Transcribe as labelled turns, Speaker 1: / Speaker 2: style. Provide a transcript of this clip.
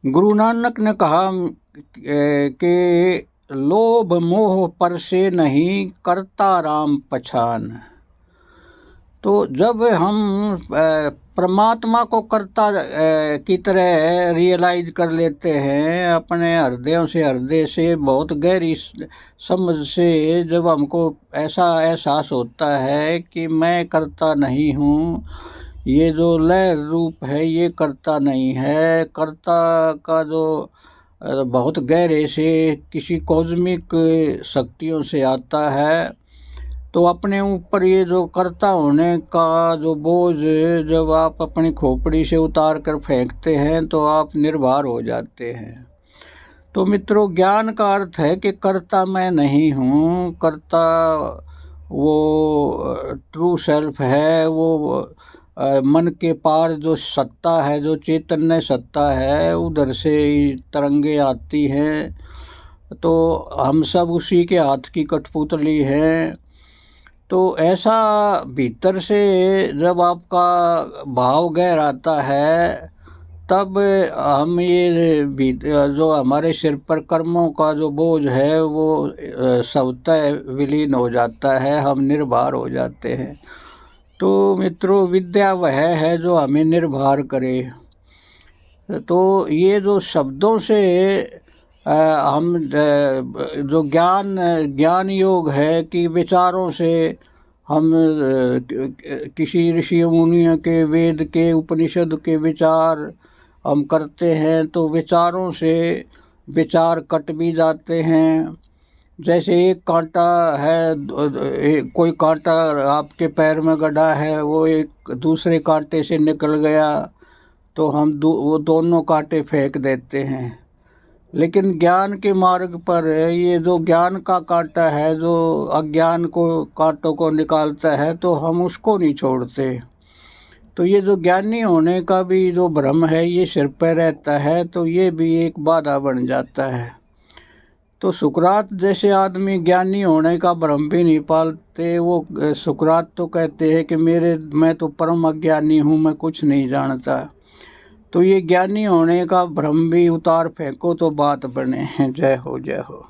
Speaker 1: गुरु नानक ने कहा कि लोभ मोह पर से नहीं, करता राम पहचान। तो जब हम परमात्मा को कर्ता की तरह रियलाइज कर लेते हैं, अपने हृदयों से, हृदय से, बहुत गहरी समझ से जब हमको ऐसा एहसास होता है कि मैं कर्ता नहीं हूँ, ये जो लय रूप है ये कर्ता नहीं है, कर्ता का जो बहुत गहरे से किसी कॉस्मिक शक्तियों से आता है, तो अपने ऊपर ये जो कर्ता होने का जो बोझ जब आप अपनी खोपड़ी से उतार कर फेंकते हैं तो आप निर्भर हो जाते हैं। तो मित्रों, ज्ञान का अर्थ है कि कर्ता मैं नहीं हूँ, कर्ता वो ट्रू सेल्फ है, वो मन के पार जो सत्ता है, जो चैतन्य सत्ता है, उधर से तरंगे आती हैं। तो हम सब उसी के हाथ की कठपुतली हैं। तो ऐसा भीतर से जब आपका भाव गहराता है, तब हम ये जो हमारे सिर पर कर्मों का जो बोझ है वो स्वतः विलीन हो जाता है, हम निर्भर हो जाते हैं। तो मित्रों, विद्या वह है जो हमें निर्भर करे। तो ये जो शब्दों से हम जो ज्ञान योग है कि विचारों से हम किसी ऋषि मुनियों के, वेद के, उपनिषद के विचार हम करते हैं, तो विचारों से विचार कट भी जाते हैं। जैसे एक कांटा है, कोई कांटा आपके पैर में गड़ा है, वो एक दूसरे कांटे से निकल गया, तो हम वो दोनों कांटे फेंक देते हैं। लेकिन ज्ञान के मार्ग पर ये जो ज्ञान का कांटा है, जो अज्ञान को कांटों को निकालता है, तो हम उसको नहीं छोड़ते। तो ये जो ज्ञानी होने का भी जो भ्रम है ये सिर पर रहता है, तो ये भी एक बाधा बन जाता है। तो सुकरात जैसे आदमी ज्ञानी होने का भ्रम भी नहीं पालते। वो सुकरात तो कहते हैं कि मैं तो परम अज्ञानी हूँ, मैं कुछ नहीं जानता। तो ये ज्ञानी होने का भ्रम भी उतार फेंको तो बात बने। जय हो, जय हो।